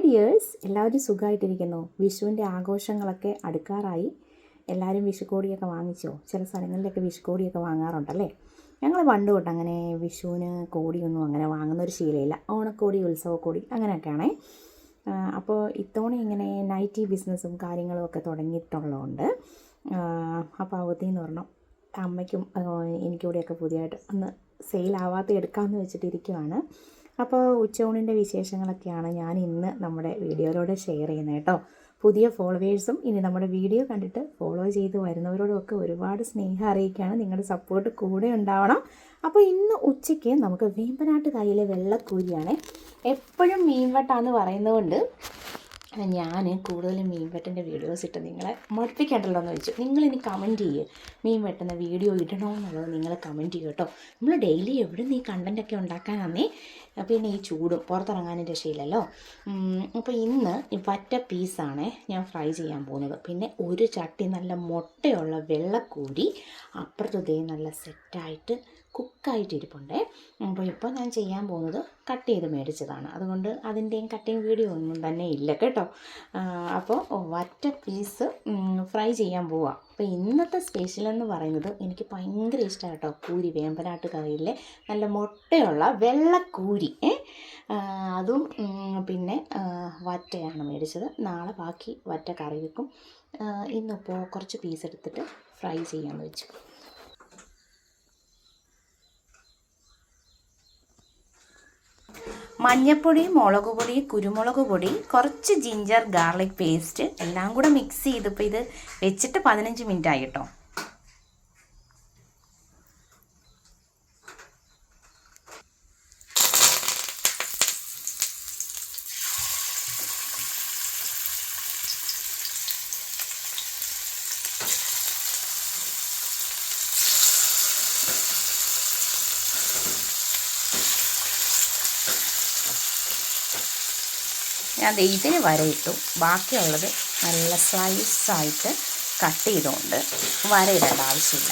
Dears, എല്ലാവരും സുഖമായിട്ടിരിക്കുന്നു. വിഷുവിൻ്റെ ആഘോഷങ്ങളൊക്കെ അടുക്കാറായി. എല്ലാവരും വിഷുക്കോടിയൊക്കെ വാങ്ങിച്ചോ? ചില സ്ഥലങ്ങളിലൊക്കെ വിഷുക്കോടിയൊക്കെ വാങ്ങാറുണ്ടല്ലേ. ഞങ്ങൾ പണ്ട് തൊട്ട് അങ്ങനെ വിഷുവിന് കോടിയൊന്നും അങ്ങനെ വാങ്ങുന്നൊരു ശീലമില്ല. ഓണക്കോടി, ഉത്സവക്കോടി അങ്ങനെയൊക്കെയാണേ. അപ്പോൾ ഇത്തവണ ഇങ്ങനെ നൈറ്റി ബിസിനസ്സും കാര്യങ്ങളും ഒക്കെ തുടങ്ങിയിട്ടുള്ളതുകൊണ്ട് അപ്പോൾ അവധിയെന്ന് പറഞ്ഞാൽ അമ്മയ്ക്കും എനിക്കൂടെയൊക്കെ പുതിയതായിട്ട് ഒന്ന് സെയിലാവാത്ത എടുക്കാമെന്ന് വെച്ചിട്ടിരിക്കുവാണ്. അപ്പോൾ ഉച്ചയൂണിൻ്റെ വിശേഷങ്ങളൊക്കെയാണ് ഞാൻ ഇന്ന് നമ്മുടെ വീഡിയോയിലൂടെ ഷെയർ ചെയ്യുന്നത് കേട്ടോ. പുതിയ ഫോളോവേഴ്സും ഇനി നമ്മുടെ വീഡിയോ കണ്ടിട്ട് ഫോളോ ചെയ്ത് വരുന്നവരോടൊക്കെ ഒരുപാട് സ്നേഹം അറിയിക്കുകയാണ്. നിങ്ങളുടെ സപ്പോർട്ട് കൂടെ ഉണ്ടാവണം. അപ്പോൾ ഇന്ന് ഉച്ചയ്ക്ക് നമുക്ക് വേമ്പനാട്ട് കായലിലെ വെള്ളക്കൂരിയാണ്. എപ്പോഴും മീൻവെട്ടാന്ന് പറയുന്നതുകൊണ്ട് ഞാൻ കൂടുതലും മീൻ വെട്ടിൻ്റെ വീഡിയോസ് ഇട്ട് നിങ്ങളെ മടുപ്പിക്കേണ്ടല്ലോ എന്ന് വെച്ചു. നിങ്ങളിനി കമൻറ്റ് ചെയ്യുക, മീൻ വെട്ടുന്ന വീഡിയോ ഇടണമെന്നുള്ളത് നിങ്ങൾ കമൻറ്റ് ചെയ്യുക കേട്ടോ. നമ്മൾ ഡെയിലി എവിടെ നിന്ന് ഈ കണ്ടൻറ്റൊക്കെ ഉണ്ടാക്കാനാന്നേ. പിന്നെ ഈ ചൂടും പുറത്തിറങ്ങാനും രക്ഷയില്ലല്ലോ. അപ്പോൾ ഇന്ന് പറ്റ പീസാണ് ഞാൻ ഫ്രൈ ചെയ്യാൻ പോകുന്നത്. പിന്നെ ഒരു ചട്ടി നല്ല മുട്ടയുള്ള വെള്ളക്കൂരി അപ്പുറത്തതേ നല്ല സെറ്റായിട്ട് കുക്കായിട്ടിരിപ്പുണ്ട്. അപ്പോൾ ഇപ്പോൾ ഞാൻ ചെയ്യാൻ പോകുന്നത് കട്ട് ചെയ്ത് മേടിച്ചതാണ്. അതുകൊണ്ട് അതിൻ്റെയും കട്ടിങ് വീഡിയോ ഒന്നും തന്നെ ഇല്ല കേട്ടോ. അപ്പോൾ വറ്റ പീസ് ഫ്രൈ ചെയ്യാൻ പോവാം. അപ്പോൾ ഇന്നത്തെ സ്പെഷ്യൽ എന്ന് പറയുന്നത് എനിക്ക് ഭയങ്കര ഇഷ്ടമാണ് കേട്ടോ. കൂരി, വേമ്പനാട്ട് കായലിലെ നല്ല മുട്ടയുള്ള വെള്ളക്കൂരി, അതും പിന്നെ വറ്റയാണ് മേടിച്ചത്. നാളെ ബാക്കി വറ്റ കറി വെക്കും. ഇന്നിപ്പോൾ കുറച്ച് പീസ് എടുത്തിട്ട് ഫ്രൈ ചെയ്യാമെന്ന് വെച്ചു. മഞ്ഞൾപ്പൊടി, മുളക് പൊടി, കുരുമുളക് പൊടി, കുറച്ച് ജിഞ്ചർ ഗാർലിക് പേസ്റ്റ് എല്ലാം കൂടെ മിക്സ് ചെയ്തിപ്പോൾ ഇത് വെച്ചിട്ട് 15 മിനിറ്റ് ആയി കേട്ടോ. ഞാൻ ഇതിന് വരയിട്ടു. ബാക്കിയുള്ളത് നല്ല സ്ലൈസായിട്ട് കട്ട് ചെയ്തുകൊണ്ട് വരയിടേണ്ട ആവശ്യമില്ല.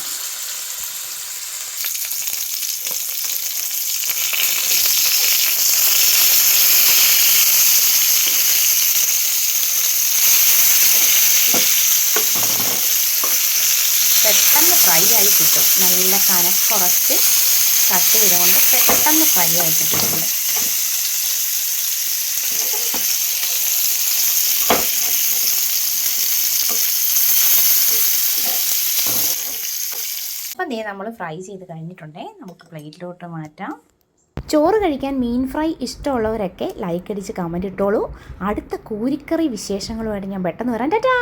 പെട്ടെന്ന് ഫ്രൈ ആയി കിട്ടും. നല്ല കനക്കുറച്ച് കട്ട് ചെയ്തുകൊണ്ട് പെട്ടെന്ന് ഫ്രൈ ആയി കിട്ടുന്നുണ്ട്. അപ്പം നമ്മൾ ഫ്രൈ ചെയ്ത് കഴിഞ്ഞിട്ടുണ്ടേ. നമുക്ക് പ്ലേറ്റിലോട്ട് മാറ്റാം. ചോറ് കഴിക്കാൻ മീൻ ഫ്രൈ ഇഷ്ടമുള്ളവരൊക്കെ ലൈക്ക് അടിച്ച് കമൻറ്റ് ഇട്ടോളൂ. അടുത്ത കൂരിക്കറി വിശേഷങ്ങളുമായിട്ട് ഞാൻ പെട്ടെന്ന് വരാം. ടാറ്റാ.